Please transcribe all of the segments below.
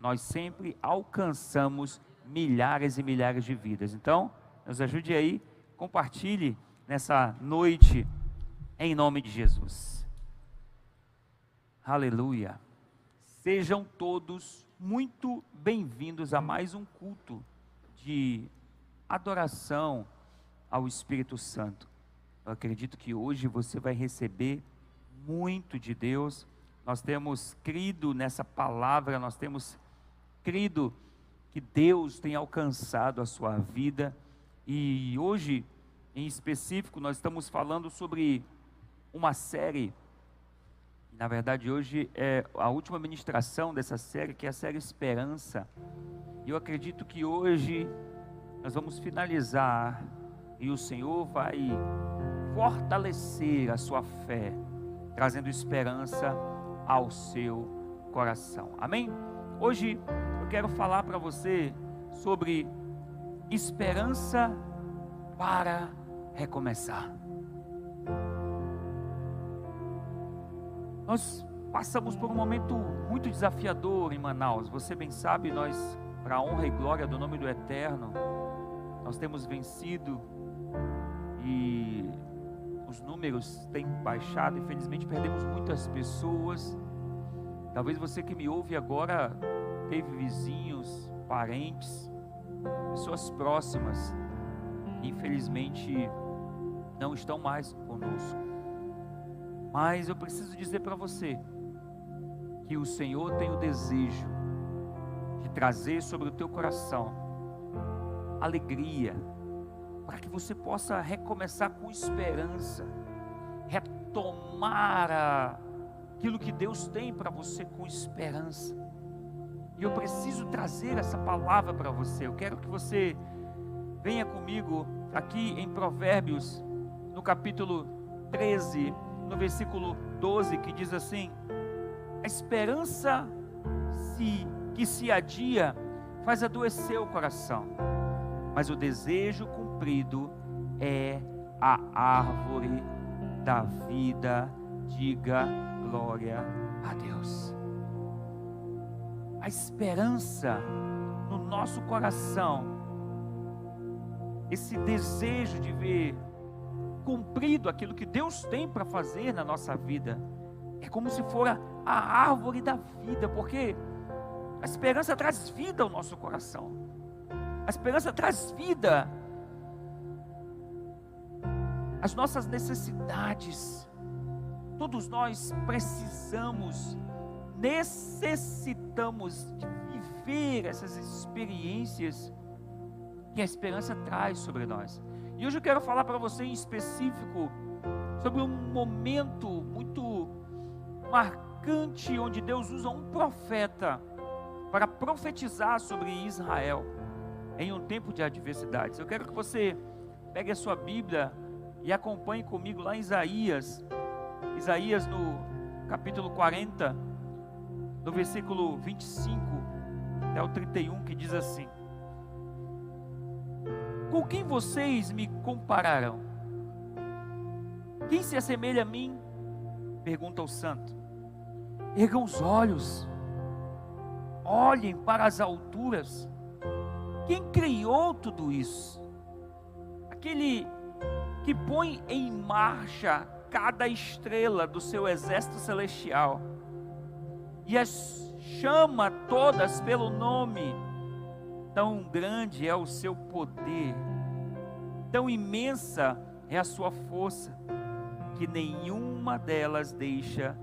nós sempre alcançamos milhares e milhares de vidas. Então, nos ajude aí, compartilhe nessa noite, em nome de Jesus. Aleluia. Sejam todos muito bem-vindos a mais um culto de adoração ao Espírito Santo. Eu acredito que hoje você vai receber muito de Deus. Nós temos crido nessa palavra, nós temos crido que Deus tem alcançado a sua vida. E hoje, em específico, nós estamos falando sobre uma série. Na verdade, hoje é a última ministração dessa série, que é a série Esperança. E eu acredito que hoje nós vamos finalizar e o Senhor vai fortalecer a sua fé, trazendo esperança ao seu coração. Amém? Hoje eu quero falar para você sobre esperança para recomeçar. Nós passamos por um momento muito desafiador em Manaus. Você bem sabe, nós, para a honra e glória do nome do Eterno, nós temos vencido e os números têm baixado. Infelizmente perdemos muitas pessoas. Talvez você que me ouve agora teve vizinhos, parentes, pessoas próximas que infelizmente não estão mais conosco. Mas eu preciso dizer para você que o Senhor tem o desejo de trazer sobre o teu coração alegria, para que você possa recomeçar com esperança, retomar aquilo que Deus tem para você com esperança. E eu preciso trazer essa palavra para você. Eu quero que você venha comigo aqui em Provérbios, no capítulo 13, no versículo 12, que diz assim: a esperança que se adia faz adoecer o coração, mas o desejo cumprido é a árvore da vida. Diga glória a Deus. A esperança no nosso coração, esse desejo de ver cumprido aquilo que Deus tem para fazer na nossa vida, é como se for a árvore da vida, porque a esperança traz vida ao nosso coração, a esperança traz vida às nossas necessidades. Todos nós necessitamos de viver essas experiências que a esperança traz sobre nós. E hoje eu quero falar para você em específico sobre um momento muito marcante, onde Deus usa um profeta para profetizar sobre Israel em um tempo de adversidades. Eu quero que você pegue a sua Bíblia e acompanhe comigo lá em Isaías no capítulo 40, no versículo 25 até o 31, que diz assim: com quem vocês me compararão? Quem se assemelha a mim? Pergunta o santo. Ergam os olhos, olhem para as alturas. Quem criou tudo isso? Aquele que põe em marcha cada estrela do seu exército celestial e as chama todas pelo nome. Tão grande é o seu poder, tão imensa é a sua força, que nenhuma delas deixa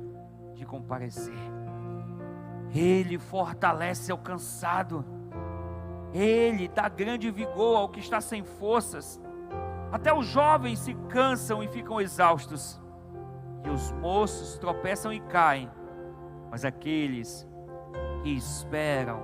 de comparecer. Ele fortalece o cansado, Ele dá grande vigor ao que está sem forças. Até os jovens se cansam e ficam exaustos, e os moços tropeçam e caem, mas aqueles que esperam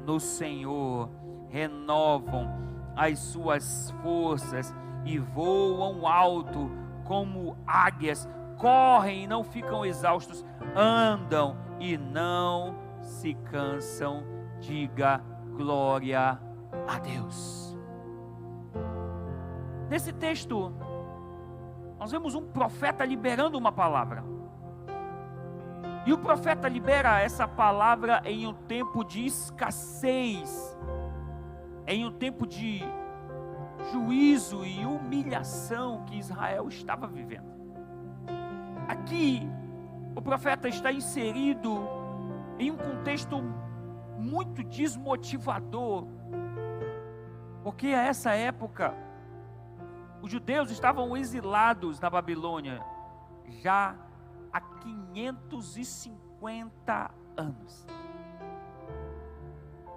no Senhor renovam as suas forças e voam alto como águias, correm e não ficam exaustos, andam e não se cansam. Diga glória a Deus. Nesse texto, nós vemos um profeta liberando uma palavra. E o profeta libera essa palavra em um tempo de escassez, em um tempo de juízo e humilhação que Israel estava vivendo. Aqui, o profeta está inserido em um contexto muito desmotivador, porque a essa época, os judeus estavam exilados na Babilônia, já há 550 anos.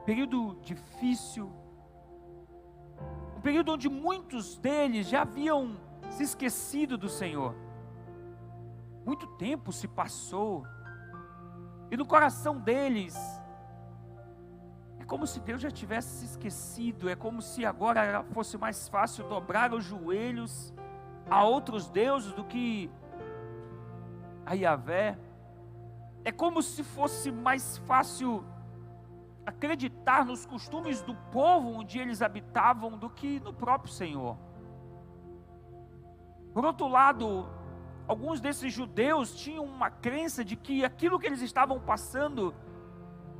Período difícil, um período onde muitos deles já haviam se esquecido do Senhor. Muito tempo se passou, e no coração deles, é como se Deus já tivesse se esquecido, é como se agora fosse mais fácil dobrar os joelhos a outros deuses do que a Yahvé. É como se fosse mais fácil acreditar nos costumes do povo onde eles habitavam do que no próprio Senhor. Por outro lado, alguns desses judeus tinham uma crença de que aquilo que eles estavam passando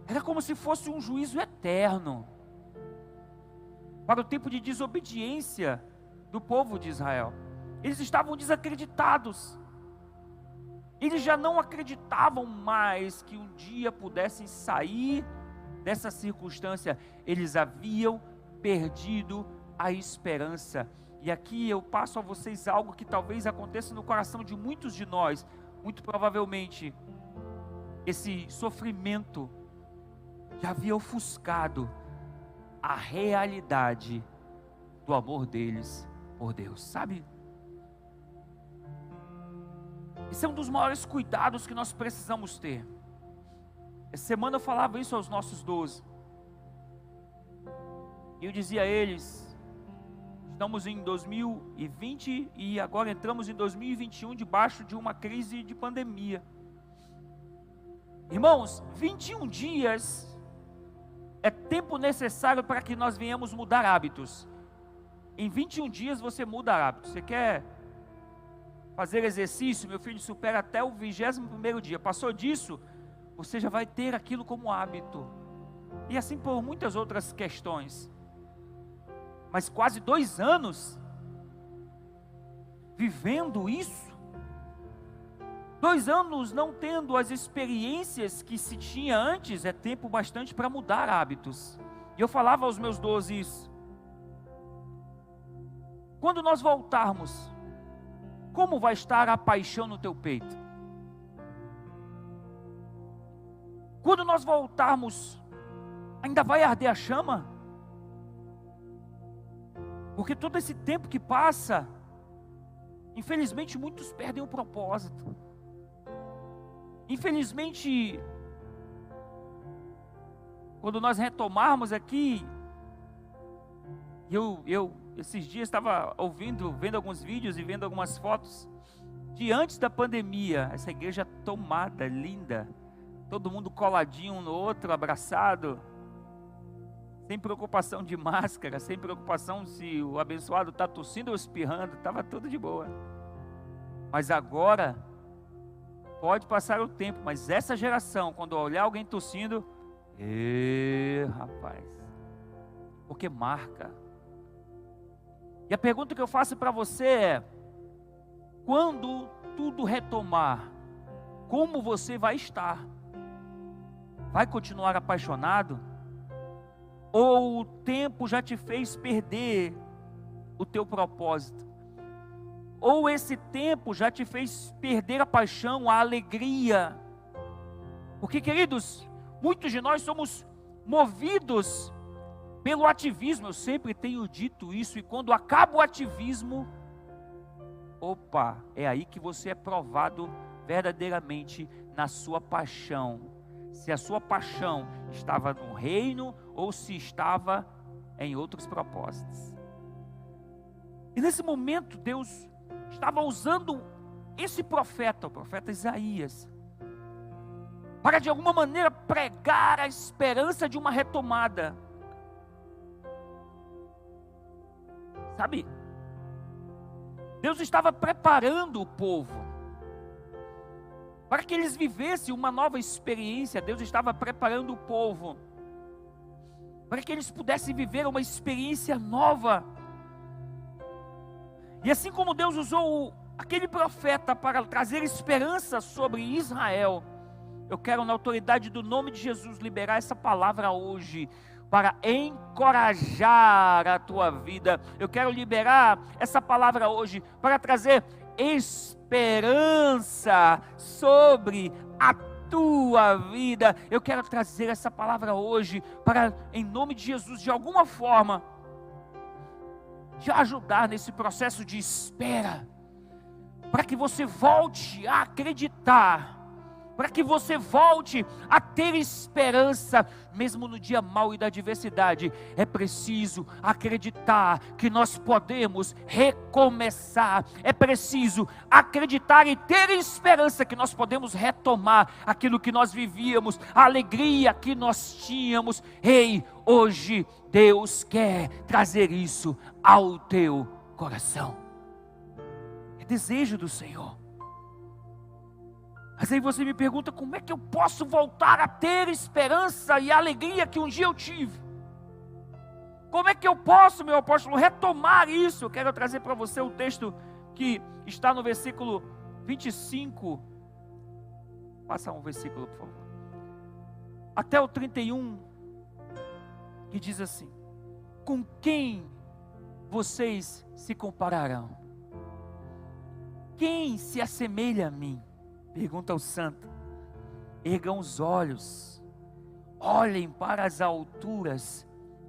era como se fosse um juízo eterno para o tempo de desobediência do povo de Israel. Eles estavam desacreditados. Eles já não acreditavam mais que um dia pudessem sair dessa circunstância. Eles haviam perdido a esperança. E aqui eu passo a vocês algo que talvez aconteça no coração de muitos de nós. Muito provavelmente, esse sofrimento já havia ofuscado a realidade do amor deles por Deus, sabe? Esse é um dos maiores cuidados que nós precisamos ter. Essa semana eu falava isso aos nossos 12. E eu dizia a eles: estamos em 2020 e agora entramos em 2021 debaixo de uma crise de pandemia. Irmãos, 21 dias é tempo necessário para que nós venhamos mudar hábitos. Em 21 dias você muda hábitos. Você quer fazer exercício? Meu filho, supera até o 21º dia. Passou disso, você já vai ter aquilo como hábito. E assim por muitas outras questões. Mas quase 2 anos vivendo isso, 2 anos não tendo as experiências que se tinha antes, é tempo bastante para mudar hábitos. E eu falava aos meus 12 isso. Quando nós voltarmos, como vai estar a paixão no teu peito? Quando nós voltarmos, ainda vai arder a chama? Porque todo esse tempo que passa, infelizmente muitos perdem o propósito. Infelizmente, quando nós retomarmos aqui, eu esses dias estava vendo alguns vídeos e vendo algumas fotos de antes da pandemia, essa igreja tomada, linda, todo mundo coladinho um no outro, abraçado, sem preocupação de máscara, sem preocupação se o abençoado está tossindo ou espirrando, estava tudo de boa. Mas agora, pode passar o tempo, mas essa geração, quando olhar alguém tossindo, rapaz, porque marca. E a pergunta que eu faço para você é: quando tudo retomar, como você vai estar? Vai continuar apaixonado? Ou o tempo já te fez perder o teu propósito? Ou esse tempo já te fez perder a paixão, a alegria? Porque, queridos, muitos de nós somos movidos pelo ativismo. Eu sempre tenho dito isso, e quando acaba o ativismo, é aí que você é provado verdadeiramente na sua paixão. Se a sua paixão estava no reino ou se estava em outros propósitos. E nesse momento Deus estava usando esse profeta, o profeta Isaías, para de alguma maneira pregar a esperança de uma retomada. Sabe? Deus estava preparando o povo para que eles vivessem uma nova experiência. Deus estava preparando o povo para que eles pudessem viver uma experiência nova. E assim como Deus usou aquele profeta para trazer esperança sobre Israel, eu quero, na autoridade do nome de Jesus, liberar essa palavra hoje para encorajar a tua vida. Eu quero liberar essa palavra hoje para trazer esperança sobre a tua vida. Eu quero trazer essa palavra hoje para, em nome de Jesus, de alguma forma, te ajudar nesse processo de espera, para que você volte a acreditar, para que você volte a ter esperança, mesmo no dia mau e da adversidade. É preciso acreditar que nós podemos recomeçar, é preciso acreditar e ter esperança que nós podemos retomar aquilo que nós vivíamos, a alegria que nós tínhamos. Ei, hoje Deus quer trazer isso ao teu coração, é desejo do Senhor. Mas aí você me pergunta, como é que eu posso voltar a ter esperança e alegria que um dia eu tive? Como é que eu posso, meu apóstolo, retomar isso? Eu quero trazer para você o texto que está no versículo 25. Passa um versículo, por favor. Até o 31, que diz assim: com quem vocês se compararão? Quem se assemelha a mim? Pergunta ao santo. Ergam os olhos, olhem para as alturas.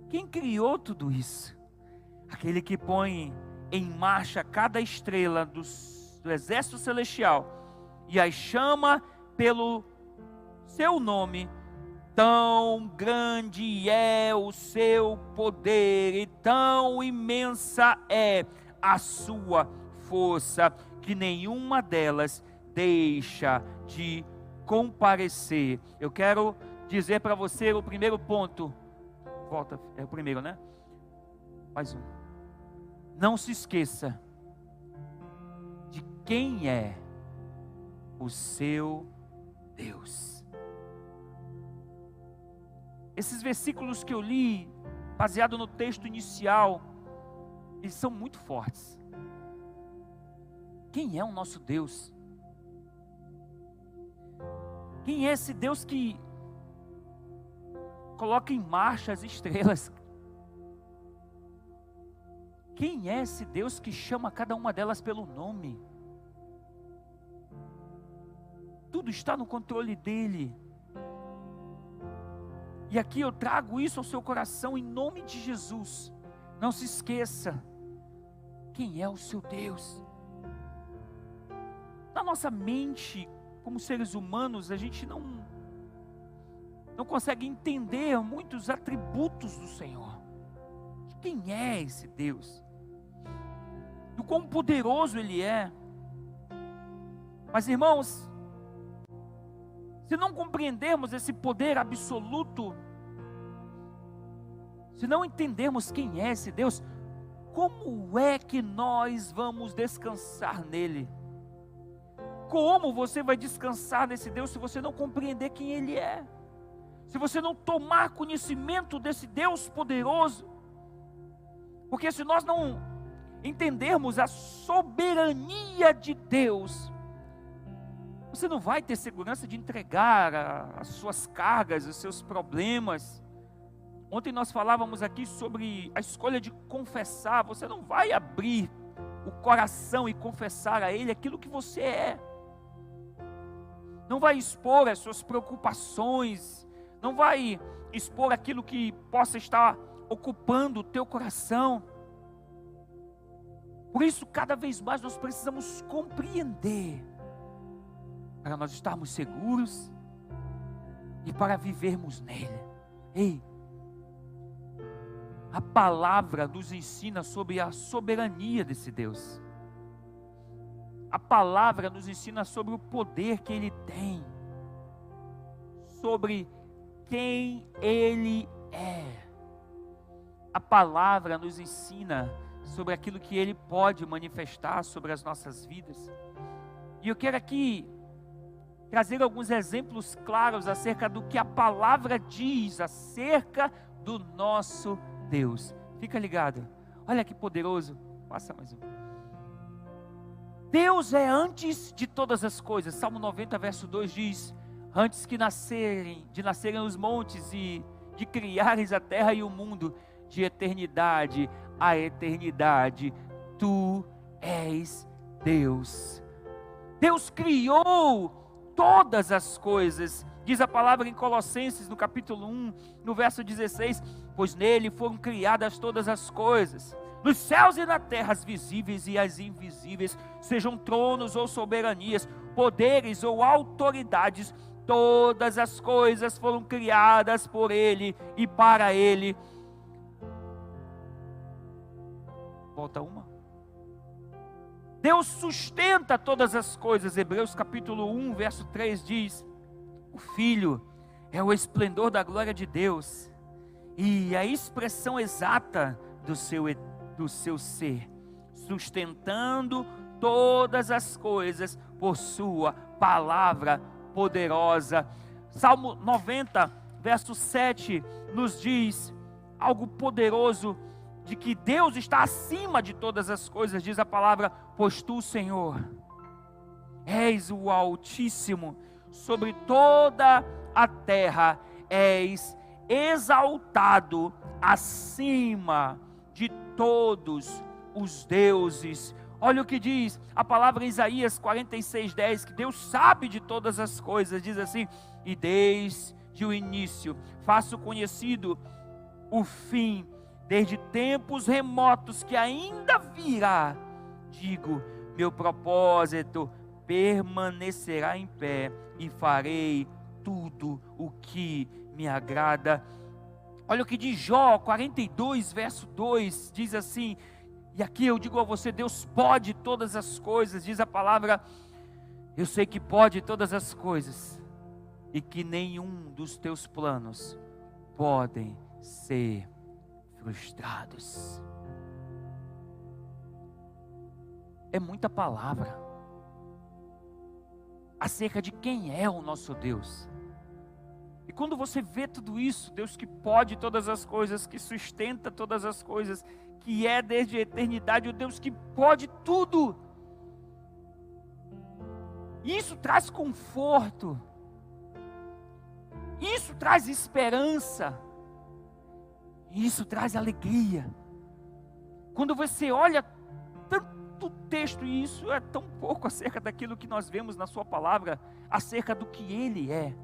Quem criou tudo isso? Aquele que põe em marcha cada estrela do exército celestial e as chama pelo seu nome. Tão grande é o seu poder e tão imensa é a sua força, que nenhuma delas deixa de comparecer. Eu quero dizer para você o primeiro ponto. Volta, é o primeiro, né? Mais um. Não se esqueça de quem é o seu Deus. Esses versículos que eu li, baseado no texto inicial, eles são muito fortes. Quem é o nosso Deus? Quem é esse Deus que coloca em marcha as estrelas? Quem é esse Deus que chama cada uma delas pelo nome? Tudo está no controle dele. E aqui eu trago isso ao seu coração em nome de Jesus. Não se esqueça, quem é o seu Deus? Na nossa mente, como seres humanos, a gente não consegue entender muitos atributos do Senhor. Quem é esse Deus? Do quão poderoso Ele é. Mas, irmãos, se não compreendermos esse poder absoluto, se não entendermos quem é esse Deus, como é que nós vamos descansar nele? Como você vai descansar nesse Deus se você não compreender quem Ele é? Se você não tomar conhecimento desse Deus poderoso? Porque se nós não entendermos a soberania de Deus, você não vai ter segurança de entregar as suas cargas, os seus problemas. Ontem nós falávamos aqui sobre a escolha de confessar. Você não vai abrir o coração e confessar a Ele aquilo que você é. Não vai expor as suas preocupações, não vai expor aquilo que possa estar ocupando o teu coração. Por isso, cada vez mais nós precisamos compreender, para nós estarmos seguros e para vivermos nele. Ei, a palavra nos ensina sobre a soberania desse Deus. A palavra nos ensina sobre o poder que Ele tem, sobre quem Ele é. A palavra nos ensina sobre aquilo que Ele pode manifestar sobre as nossas vidas. E eu quero aqui trazer alguns exemplos claros acerca do que a palavra diz acerca do nosso Deus. Fica ligado. Olha que poderoso. Passa mais um. Deus é antes de todas as coisas. Salmo 90, verso 2 diz: antes de nascerem os montes e de criares a terra e o mundo, de eternidade a eternidade, tu és Deus. Deus criou todas as coisas. Diz a palavra em Colossenses, no capítulo 1, no verso 16: pois nele foram criadas todas as coisas, nos céus e na terra, as visíveis e as invisíveis, sejam tronos ou soberanias, poderes ou autoridades, todas as coisas foram criadas por ele e para ele. Volta uma. Deus sustenta todas as coisas. Hebreus capítulo 1, verso 3 diz: o Filho é o esplendor da glória de Deus e a expressão exata do seu ser, sustentando todas as coisas por sua palavra poderosa. Salmo 90, verso 7 nos diz algo poderoso, de que Deus está acima de todas as coisas. Diz a palavra: pois tu, Senhor, és o Altíssimo, sobre toda a terra és exaltado acima de todos os deuses. Olha o que diz a palavra em Isaías 46:10, que Deus sabe de todas as coisas. Diz assim: e desde o início faço conhecido o fim, desde tempos remotos que ainda virá, digo, meu propósito permanecerá em pé e farei tudo o que me agrada. Olha o que diz Jó 42, verso 2, diz assim, e aqui eu digo a você: Deus pode todas as coisas. Diz a palavra: eu sei que pode todas as coisas e que nenhum dos teus planos podem ser frustrados. É muita palavra acerca de quem é o nosso Deus. E quando você vê tudo isso, Deus que pode todas as coisas, que sustenta todas as coisas, que é desde a eternidade o Deus que pode tudo, isso traz conforto, isso traz esperança, isso traz alegria. Quando você olha tanto texto, e isso é tão pouco acerca daquilo que nós vemos na sua palavra, acerca do que Ele é.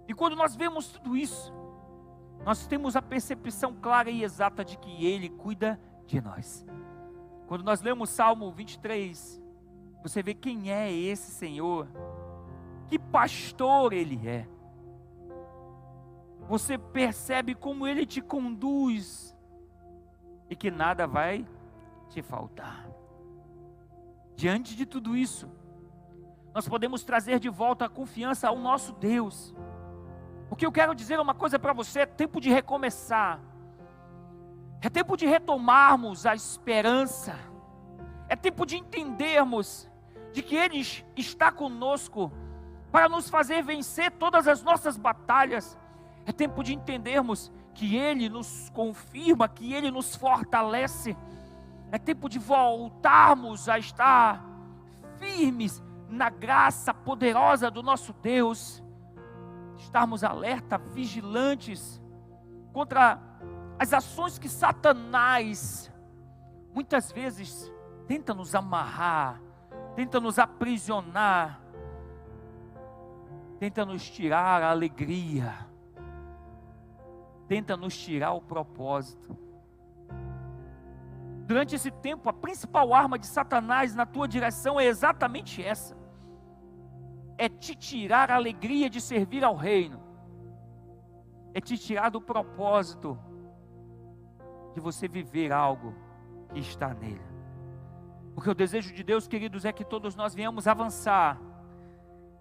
E quando nós vemos tudo isso, nós temos a percepção clara e exata de que Ele cuida de nós. Quando nós lemos Salmo 23, você vê quem é esse Senhor, que pastor Ele é. Você percebe como Ele te conduz e que nada vai te faltar. Diante de tudo isso, nós podemos trazer de volta a confiança ao nosso Deus. O que eu quero dizer é uma coisa para você: é tempo de recomeçar, é tempo de retomarmos a esperança, é tempo de entendermos de que Ele está conosco para nos fazer vencer todas as nossas batalhas. É tempo de entendermos que Ele nos confirma, que Ele nos fortalece. É tempo de voltarmos a estar firmes na graça poderosa do nosso Deus. Estarmos alerta, vigilantes contra as ações que Satanás muitas vezes tenta nos amarrar, tenta nos aprisionar, tenta nos tirar a alegria, tenta nos tirar o propósito. Durante esse tempo, a principal arma de Satanás na tua direção é exatamente essa: é te tirar a alegria de servir ao reino, é te tirar do propósito de você viver algo que está nele. Porque o desejo de Deus, queridos, é que todos nós venhamos avançar,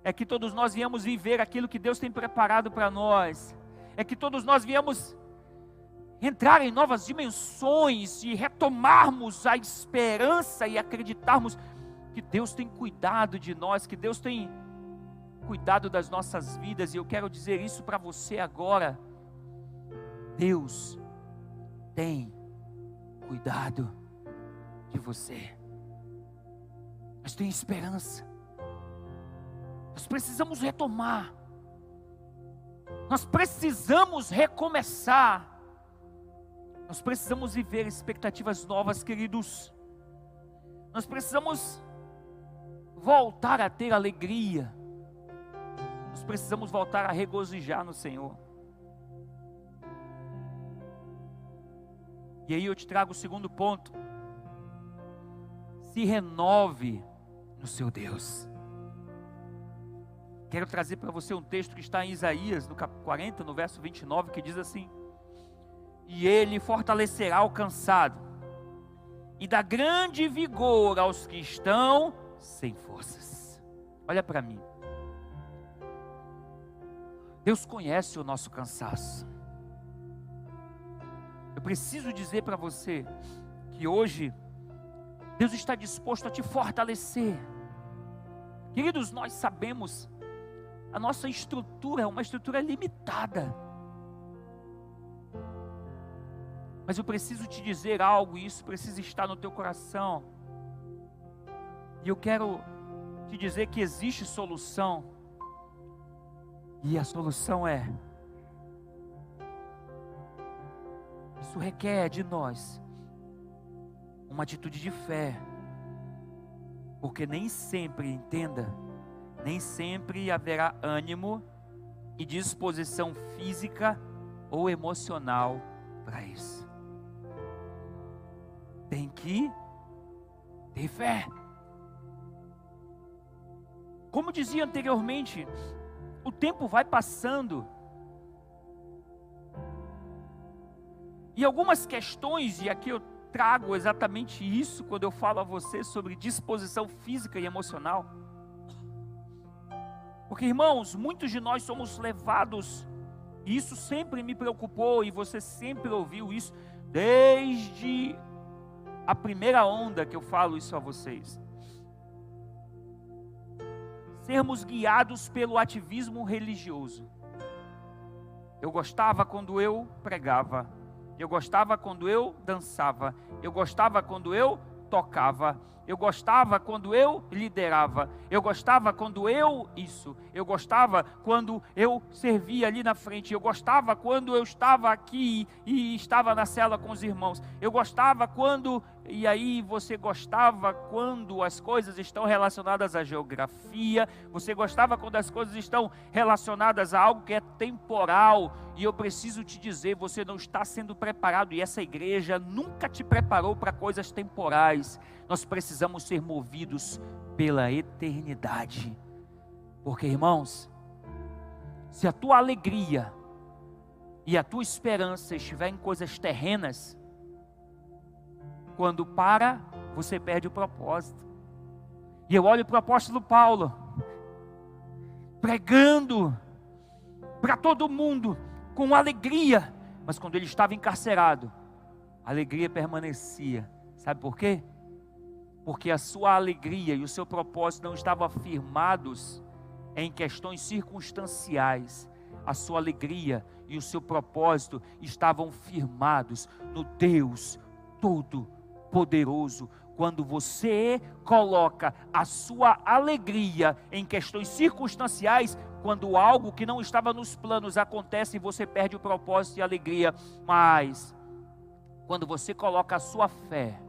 é que todos nós venhamos viver aquilo que Deus tem preparado para nós, é que todos nós venhamos entrar em novas dimensões e retomarmos a esperança e acreditarmos que Deus tem cuidado de nós, que Deus tem cuidado das nossas vidas, e eu quero dizer isso para você agora. Deus tem cuidado de você. Mas tem esperança. Nós precisamos retomar. Nós precisamos recomeçar. Nós precisamos viver expectativas novas, queridos. Nós precisamos voltar a ter alegria. Nós precisamos voltar a regozijar no Senhor. E aí eu te trago o segundo ponto. Se renove no seu Deus. Quero trazer para você um texto que está em Isaías, no capítulo 40, no verso 29, que diz assim: e ele fortalecerá o cansado, e dá grande vigor aos que estão sem forças. Olha para mim. Deus conhece o nosso cansaço. Eu preciso dizer para você que hoje Deus está disposto a te fortalecer. Queridos, nós sabemos, a nossa estrutura é uma estrutura limitada. Mas eu preciso te dizer algo, e isso precisa estar no teu coração. E eu quero te dizer que existe solução. E a solução é: isso requer de nós uma atitude de fé. Porque nem sempre, entenda, nem sempre haverá ânimo e disposição física ou emocional para isso. Tem que ter fé. Como dizia anteriormente, o tempo vai passando. E algumas questões, e aqui eu trago exatamente isso quando eu falo a você sobre disposição física e emocional. Porque, irmãos, muitos de nós somos levados, e isso sempre me preocupou, e você sempre ouviu isso, desde a primeira onda que eu falo isso a vocês. Sermos guiados pelo ativismo religioso. Eu gostava quando eu pregava, eu gostava quando eu dançava, eu gostava quando eu tocava, eu gostava quando eu liderava, eu gostava quando eu gostava quando eu servia ali na frente, eu gostava quando eu estava aqui e estava na cela com os irmãos, eu gostava quando, e aí você gostava quando as coisas estão relacionadas à geografia, você gostava quando as coisas estão relacionadas a algo que é temporal, e eu preciso te dizer, você não está sendo preparado, e essa igreja nunca te preparou para coisas temporais. Nós precisamos ser movidos pela eternidade. Porque, irmãos, se a tua alegria e a tua esperança estiver em coisas terrenas, quando para, você perde o propósito. E eu olho para o apóstolo Paulo, pregando para todo mundo, com alegria, mas quando ele estava encarcerado, a alegria permanecia. Sabe por quê? Porque a sua alegria e o seu propósito não estavam firmados em questões circunstanciais. A sua alegria e o seu propósito estavam firmados no Deus Todo-Poderoso. Quando você coloca a sua alegria em questões circunstanciais, quando algo que não estava nos planos acontece, você perde o propósito e a alegria. Mas quando você coloca a sua fé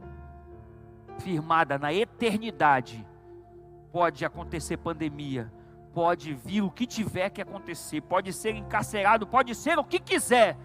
firmada na eternidade, pode acontecer pandemia, pode vir o que tiver que acontecer, pode ser encarcerado, pode ser o que quiser,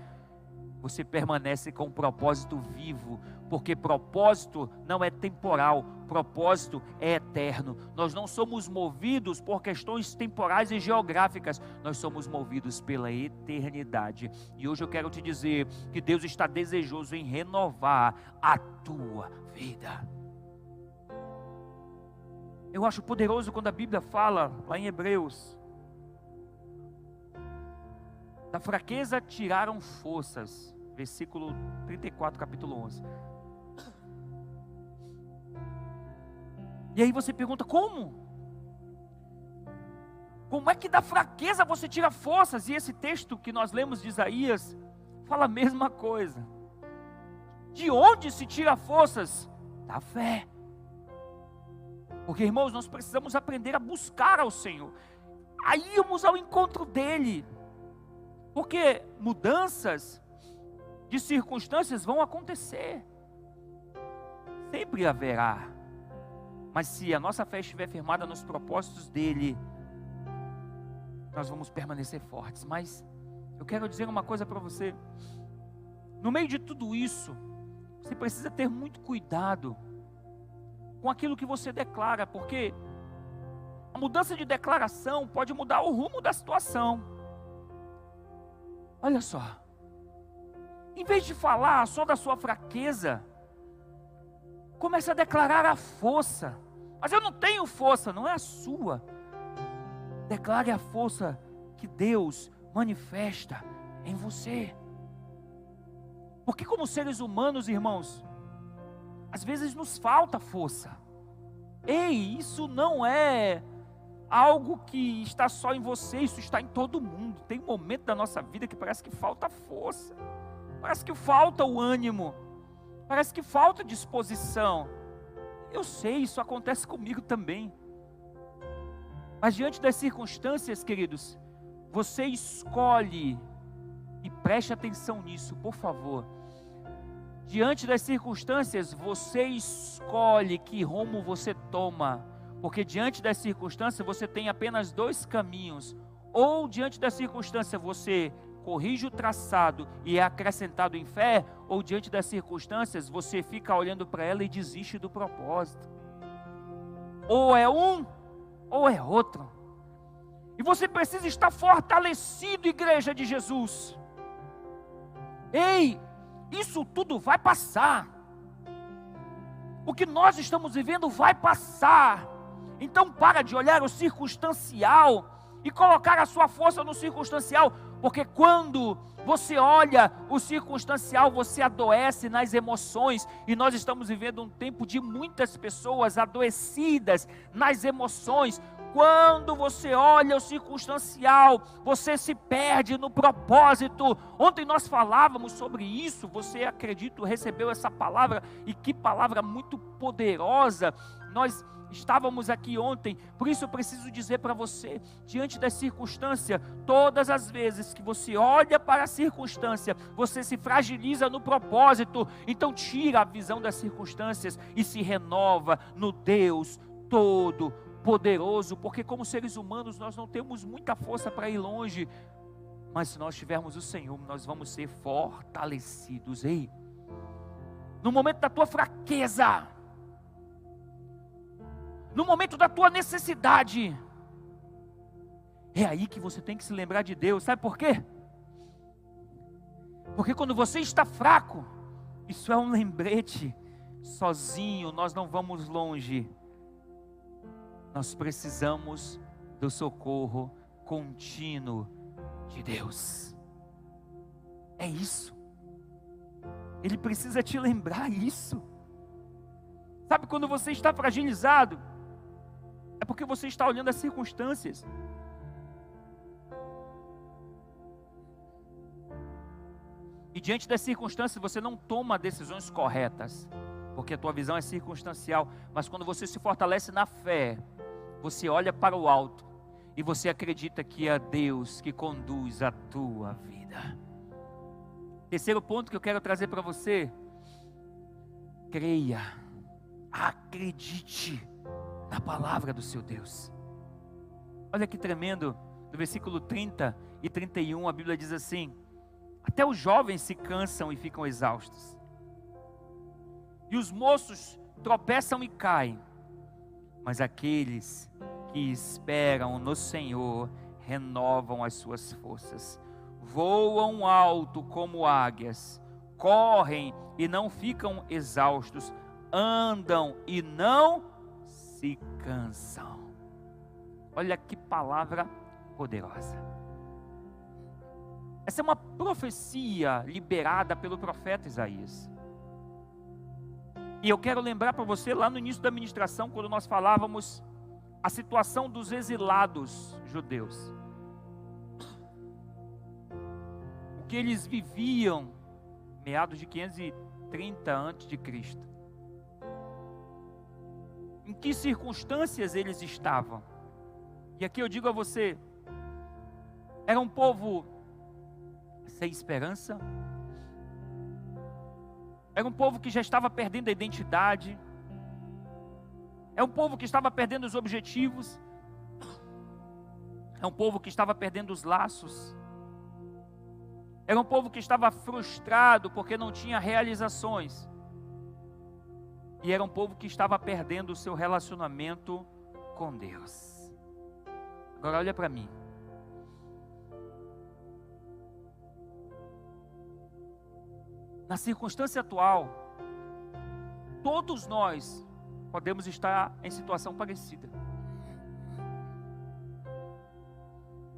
você permanece com um propósito vivo, porque propósito não é temporal, propósito é eterno. Nós não somos movidos por questões temporais e geográficas, nós somos movidos pela eternidade. E hoje eu quero te dizer que Deus está desejoso em renovar a tua vida. Eu acho poderoso quando a Bíblia fala, lá em Hebreus, da fraqueza tiraram forças, versículo 34, capítulo 11. E aí você pergunta, como? Como é que da fraqueza você tira forças? E esse texto que nós lemos de Isaías fala a mesma coisa. De onde se tira forças? Da fé. Porque, irmãos, nós precisamos aprender a buscar ao Senhor, a irmos ao encontro dEle. Porque mudanças de circunstâncias vão acontecer. Sempre haverá. Mas se a nossa fé estiver firmada nos propósitos dEle, nós vamos permanecer fortes. Mas eu quero dizer uma coisa para você. No meio de tudo isso, você precisa ter muito cuidado com aquilo que você declara, porque a mudança de declaração pode mudar o rumo da situação. Olha só, em vez de falar só da sua fraqueza, comece a declarar a força. Mas eu não tenho força, não é a sua. Declare a força que Deus manifesta em você. Porque como seres humanos, irmãos, às vezes nos falta força. Ei, isso não é algo que está só em você, isso está em todo mundo. Tem um momento da nossa vida que parece que falta força, parece que falta o ânimo, parece que falta disposição. Eu sei, isso acontece comigo também. Mas diante das circunstâncias, queridos, você escolhe, e preste atenção nisso, por favor. Diante das circunstâncias, você escolhe que rumo você toma. Porque diante das circunstâncias, você tem apenas dois caminhos. Ou diante da circunstância, você corrige o traçado e é acrescentado em fé. Ou diante das circunstâncias, você fica olhando para ela e desiste do propósito. Ou é um, ou é outro. E você precisa estar fortalecido, igreja de Jesus. Ei, isso tudo vai passar. O que nós estamos vivendo vai passar. Então para de olhar o circunstancial e colocar a sua força no circunstancial. Porque quando você olha o circunstancial, você adoece nas emoções. E nós estamos vivendo um tempo de muitas pessoas adoecidas nas emoções. Quando você olha o circunstancial, você se perde no propósito. Ontem nós falávamos sobre isso, você, acredito, recebeu essa palavra, e que palavra muito poderosa. Nós estávamos aqui ontem, por isso eu preciso dizer para você, diante da circunstância, todas as vezes que você olha para a circunstância, você se fragiliza no propósito. Então tira a visão das circunstâncias e se renova no Deus Todo-Poderoso, porque como seres humanos nós não temos muita força para ir longe, mas se nós tivermos o Senhor, nós vamos ser fortalecidos. Ei, no momento da tua fraqueza, no momento da tua necessidade, é aí que você tem que se lembrar de Deus. Sabe por quê? Porque quando você está fraco, isso é um lembrete. Sozinho nós não vamos longe. Nós precisamos do socorro contínuo de Deus. É isso. Ele precisa te lembrar isso. Sabe, quando você está fragilizado, é porque você está olhando as circunstâncias. E diante das circunstâncias você não toma decisões corretas, porque a tua visão é circunstancial. Mas quando você se fortalece na fé, você olha para o alto e você acredita que é Deus que conduz a tua vida. Terceiro ponto que eu quero trazer para você: creia, acredite na palavra do seu Deus. Olha que tremendo, no versículo 30 e 31 a Bíblia diz assim: até os jovens se cansam e ficam exaustos, e os moços tropeçam e caem, mas aqueles que esperam no Senhor renovam as suas forças, voam alto como águias, correm e não ficam exaustos, andam e não se cansam. Olha que palavra poderosa. Essa é uma profecia liberada pelo profeta Isaías. E eu quero lembrar para você, lá no início da ministração, quando nós falávamos a situação dos exilados judeus. O que eles viviam, meados de 530 a.C. Em que circunstâncias eles estavam? E aqui eu digo a você, era um povo sem esperança, era um povo que já estava perdendo a identidade, é um povo que estava perdendo os objetivos, é um povo que estava perdendo os laços, era um povo que estava frustrado porque não tinha realizações, e era um povo que estava perdendo o seu relacionamento com Deus. Agora olha para mim. Na circunstância atual, todos nós podemos estar em situação parecida.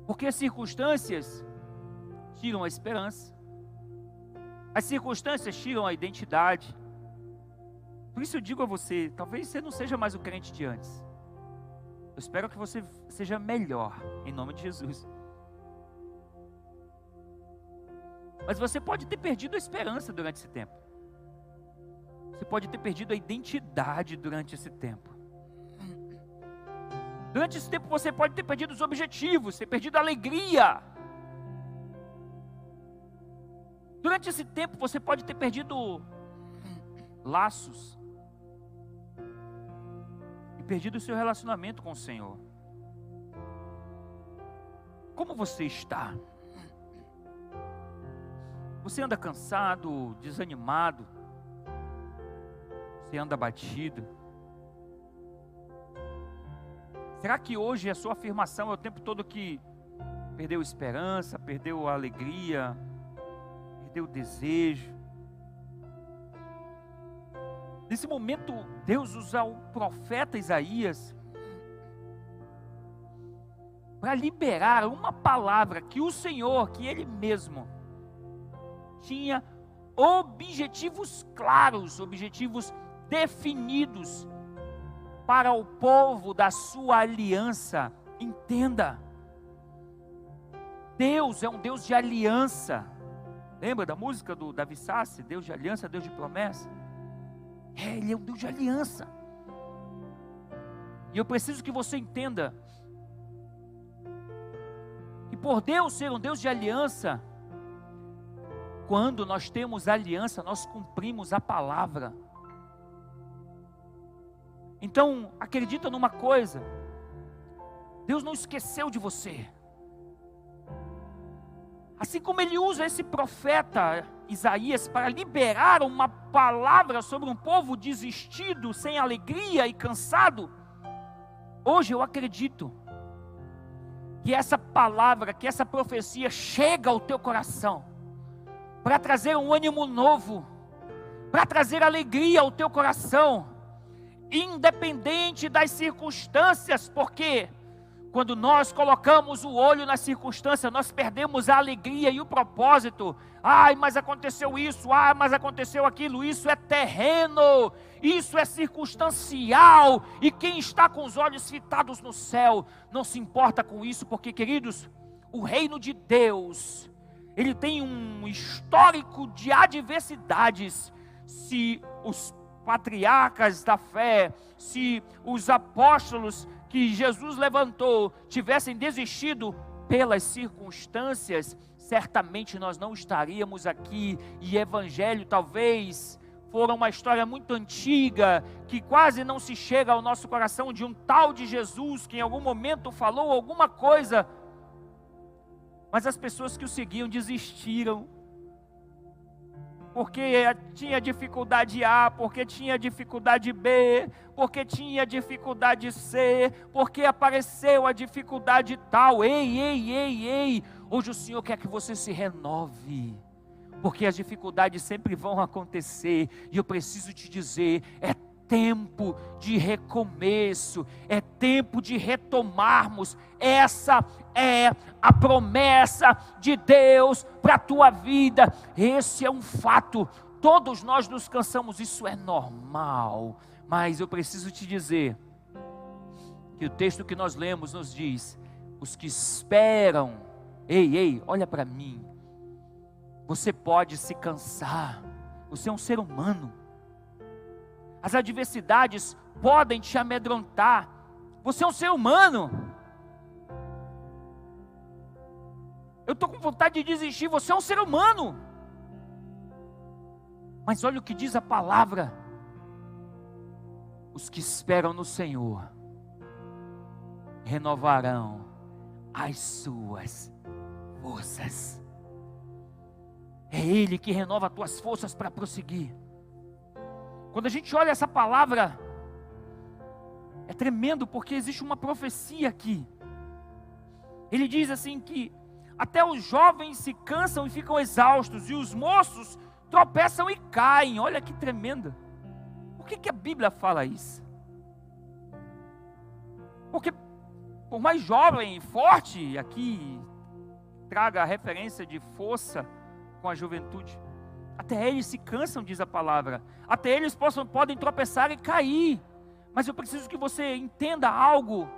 Porque as circunstâncias tiram a esperança, as circunstâncias tiram a identidade. Por isso eu digo a você, talvez você não seja mais o crente de antes. Eu espero que você seja melhor, em nome de Jesus. Mas você pode ter perdido a esperança durante esse tempo. Você pode ter perdido a identidade durante esse tempo. Durante esse tempo você pode ter perdido os objetivos, ter perdido a alegria. Durante esse tempo você pode ter perdido laços. E perdido o seu relacionamento com o Senhor. Como você está? Você anda cansado, desanimado? Você anda abatido? Será que hoje a sua afirmação é o tempo todo que perdeu esperança, perdeu a alegria, perdeu o desejo? Nesse momento, Deus usa o profeta Isaías para liberar uma palavra que o Senhor, que Ele mesmo, tinha objetivos claros, objetivos definidos para o povo da sua aliança. Entenda, Deus é um Deus de aliança. Lembra da música do Davi Sassi? Deus de aliança, Deus de promessa. Ele é um Deus de aliança. E eu preciso que você entenda que por Deus ser um Deus de aliança, quando nós temos aliança, nós cumprimos a palavra. Então, acredita numa coisa: Deus não esqueceu de você. Assim como Ele usa esse profeta Isaías para liberar uma palavra sobre um povo desistido, sem alegria e cansado, hoje eu acredito que essa palavra, que essa profecia chega ao teu coração, para trazer um ânimo novo, para trazer alegria ao teu coração, independente das circunstâncias, porque quando nós colocamos o olho na circunstância, nós perdemos a alegria e o propósito. Ai, mas aconteceu isso, mas aconteceu aquilo. Isso é terreno, isso é circunstancial, e quem está com os olhos fitados no céu, não se importa com isso, porque, queridos, o reino de Deus, ele tem um histórico de adversidades. Se os patriarcas da fé, se os apóstolos que Jesus levantou tivessem desistido pelas circunstâncias, certamente nós não estaríamos aqui. E evangelho talvez fora uma história muito antiga, que quase não se chega ao nosso coração, de um tal de Jesus que em algum momento falou alguma coisa, mas as pessoas que o seguiam desistiram, porque tinha dificuldade A, porque tinha dificuldade B, porque tinha dificuldade C, porque apareceu a dificuldade tal. Ei, hoje o Senhor quer que você se renove, porque as dificuldades sempre vão acontecer, e eu preciso te dizer, é tempo de recomeço, é tempo de retomarmos. Essa é a promessa de Deus para a tua vida. Esse é um fato. Todos nós nos cansamos, isso é normal, mas eu preciso te dizer que E o texto que nós lemos nos diz: os que esperam, ei, olha para mim, você pode se cansar, você é um ser humano, as adversidades podem te amedrontar, você é um ser humano. Eu estou com vontade de desistir, você é um ser humano. Mas olha o que diz a palavra: os que esperam no Senhor renovarão as suas forças. É Ele que renova as tuas forças para prosseguir. Quando a gente olha essa palavra, é tremendo, porque existe uma profecia aqui. Ele diz assim que até os jovens se cansam e ficam exaustos, e os moços tropeçam e caem. Olha que tremenda. Por que a Bíblia fala isso? Porque por mais jovem e forte, aqui traga a referência de força com a juventude, até eles se cansam, diz a palavra, até eles podem tropeçar e cair. Mas eu preciso que você entenda algo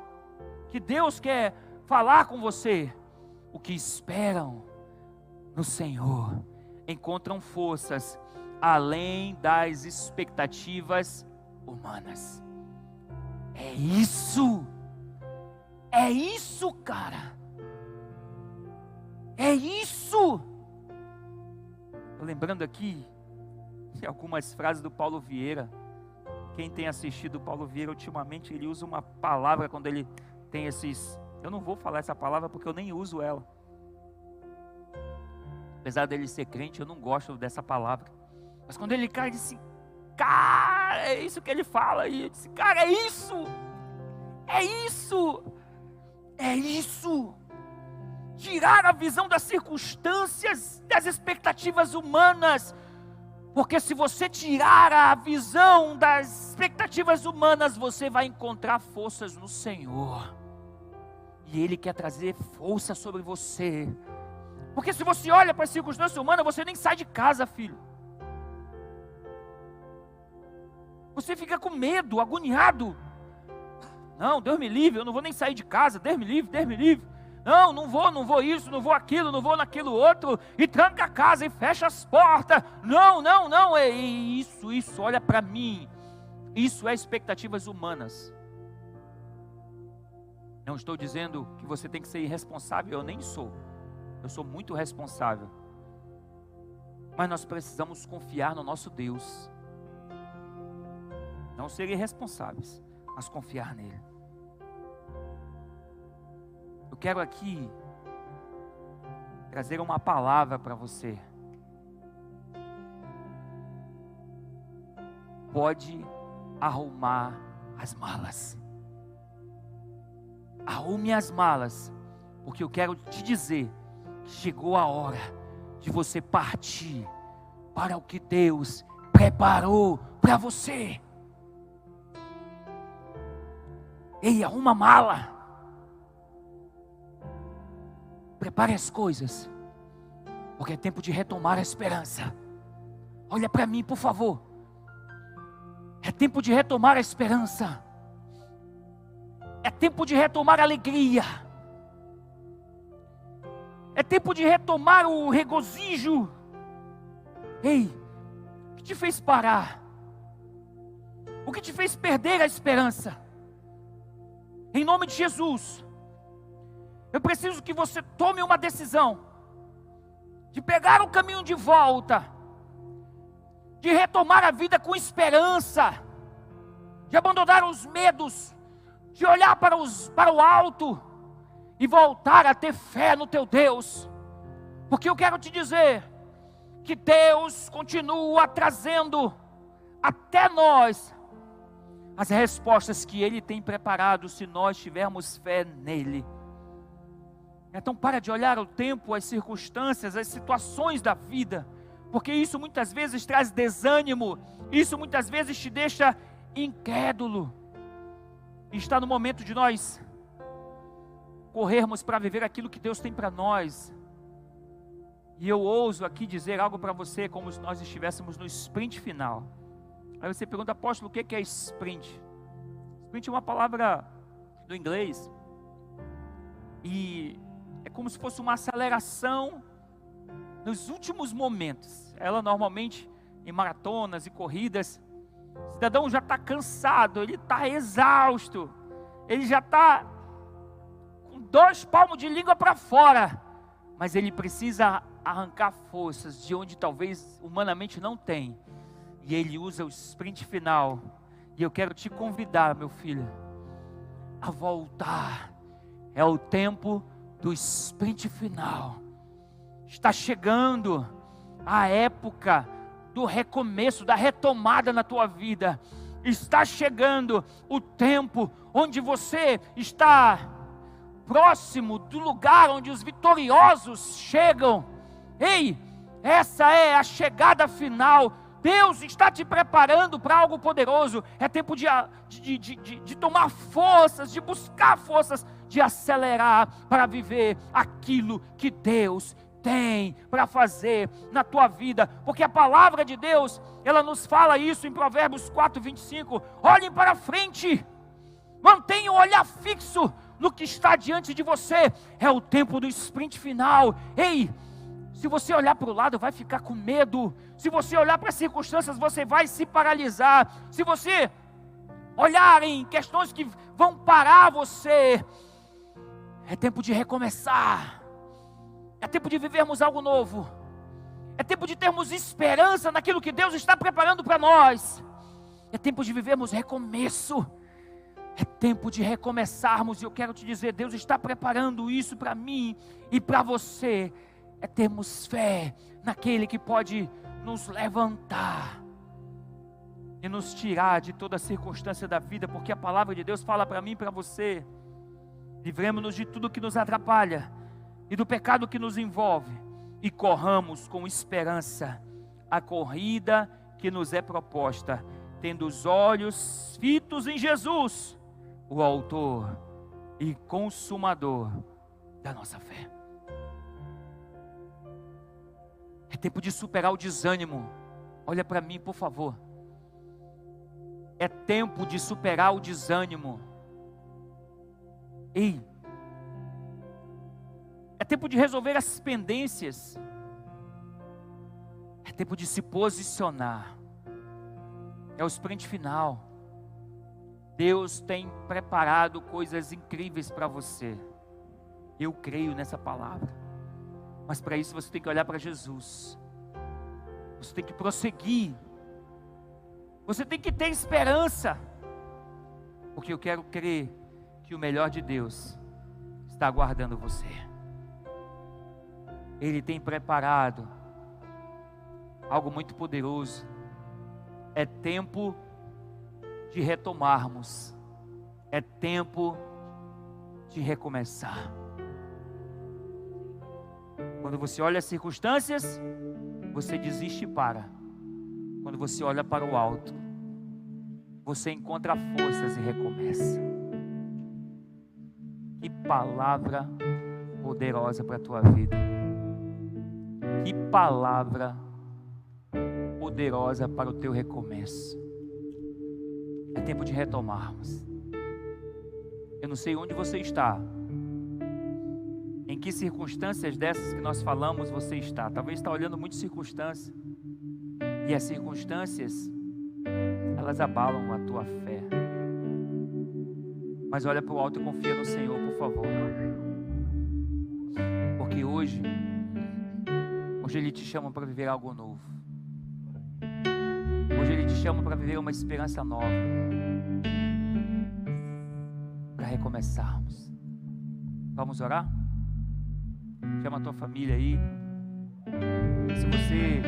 que Deus quer falar com você. O que esperam no Senhor encontram forças além das expectativas humanas. É isso, cara, é isso. Estou lembrando aqui de algumas frases do Paulo Vieira. Quem tem assistido o Paulo Vieira ultimamente, ele usa uma palavra quando ele tem esses... Eu não vou falar essa palavra porque eu nem uso ela. Apesar dele ser crente, eu não gosto dessa palavra. Mas quando ele cai, ele disse: cara, é isso que ele fala. E eu disse: cara, é isso. É isso. É isso. Tirar a visão das circunstâncias, das expectativas humanas. Porque se você tirar a visão das expectativas humanas, você vai encontrar forças no Senhor. E Ele quer trazer força sobre você. Porque se você olha para a circunstância humana, você nem sai de casa, filho. Você fica com medo, agoniado. Não, Deus me livre, eu não vou nem sair de casa. Deus me livre, Deus me livre. Não vou isso, não vou aquilo, não vou naquilo outro. E tranca a casa e fecha as portas. Não, é isso, olha para mim. Isso é expectativas humanas. Não estou dizendo que você tem que ser irresponsável, eu nem sou. Eu sou muito responsável. Mas nós precisamos confiar no nosso Deus. Não ser irresponsáveis, mas confiar nele. Eu quero aqui trazer uma palavra para você. Pode arrumar as malas. Arrume as malas, porque eu quero te dizer que chegou a hora de você partir para o que Deus preparou para você. Ei, arruma a mala. Prepare as coisas, porque é tempo de retomar a esperança. Olha para mim, por favor. É tempo de retomar a esperança. É tempo de retomar a alegria. É tempo de retomar o regozijo. Ei, o que te fez parar? O que te fez perder a esperança? Em nome de Jesus, eu preciso que você tome uma decisão de pegar o caminho de volta, de retomar a vida com esperança, de abandonar os medos, de olhar para o alto e voltar a ter fé no teu Deus. Porque eu quero te dizer que Deus continua trazendo até nós as respostas que Ele tem preparado, se nós tivermos fé nele. Então para de olhar o tempo, as circunstâncias, as situações da vida, porque isso muitas vezes traz desânimo, isso muitas vezes te deixa incrédulo. E está no momento de nós corrermos para viver aquilo que Deus tem para nós. E eu ouso aqui dizer algo para você, como se nós estivéssemos no sprint final. Aí você pergunta: apóstolo, o que é sprint? Sprint é uma palavra do inglês. E é como se fosse uma aceleração nos últimos momentos. Ela normalmente, em maratonas e corridas, o cidadão já está cansado, ele está exausto, ele já está com 2 palmos de língua para fora, mas ele precisa arrancar forças de onde talvez humanamente não tem, e ele usa o sprint final. E eu quero te convidar, meu filho, a voltar. É o tempo do sprint final. Está chegando a época do recomeço, da retomada na tua vida. Está chegando o tempo onde você está próximo do lugar onde os vitoriosos chegam. Ei, essa é a chegada final. Deus está te preparando para algo poderoso. É tempo de tomar forças, de buscar forças, de acelerar para viver aquilo que Deus tem para fazer na tua vida. Porque a palavra de Deus, ela nos fala isso em Provérbios 4:25. Olhem para frente, mantenham o olhar fixo no que está diante de você. É o tempo do sprint final. Ei, se você olhar para o lado, vai ficar com medo. Se você olhar para as circunstâncias, você vai se paralisar. Se você olhar em questões que vão parar você, é tempo de recomeçar. É tempo de vivermos algo novo. É tempo de termos esperança naquilo que Deus está preparando para nós. É tempo de vivermos recomeço. É tempo de recomeçarmos. E eu quero te dizer, Deus está preparando isso para mim e para você. É termos fé naquele que pode nos levantar e nos tirar de toda circunstância da vida, porque a palavra de Deus fala para mim e para você: livremos-nos de tudo que nos atrapalha e do pecado que nos envolve, e corramos com esperança a corrida que nos é proposta, tendo os olhos fitos em Jesus, o autor e consumador da nossa fé. É tempo de superar o desânimo. Olha para mim, por favor. É tempo de superar o desânimo. Ei, é tempo de resolver as pendências. É tempo de se posicionar. É o sprint final. Deus tem preparado coisas incríveis para você. Eu creio nessa palavra. Mas para isso você tem que olhar para Jesus. Você tem que prosseguir. Você tem que ter esperança. Porque eu quero crer que o melhor de Deus está aguardando você. Ele tem preparado algo muito poderoso. É tempo de retomarmos. É tempo de recomeçar. Quando você olha as circunstâncias, você desiste e para. Quando você olha para o alto, você encontra forças e recomeça. Que palavra poderosa para a tua vida. Que palavra poderosa para o teu recomeço. É tempo de retomarmos. Eu não sei onde você está. Em que circunstâncias dessas que nós falamos você está? Talvez está olhando muitas circunstâncias. E as circunstâncias, elas abalam a tua fé. Mas olha para o alto e confia no Senhor, por favor. Porque hoje Ele te chama para viver algo novo. Hoje Ele te chama para viver uma esperança nova. Para recomeçarmos. Vamos orar? Chama a tua família aí. Se você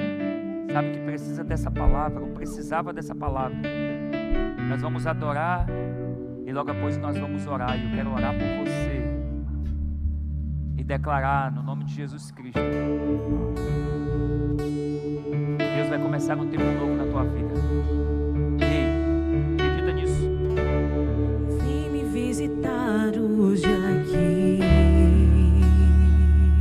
sabe que precisa dessa palavra, ou precisava dessa palavra, nós vamos adorar e logo após nós vamos orar. E eu quero orar por você e declarar no nome de Jesus Cristo: Deus vai começar um tempo novo na tua vida. Ei, acredita nisso? Vem me visitar hoje aqui.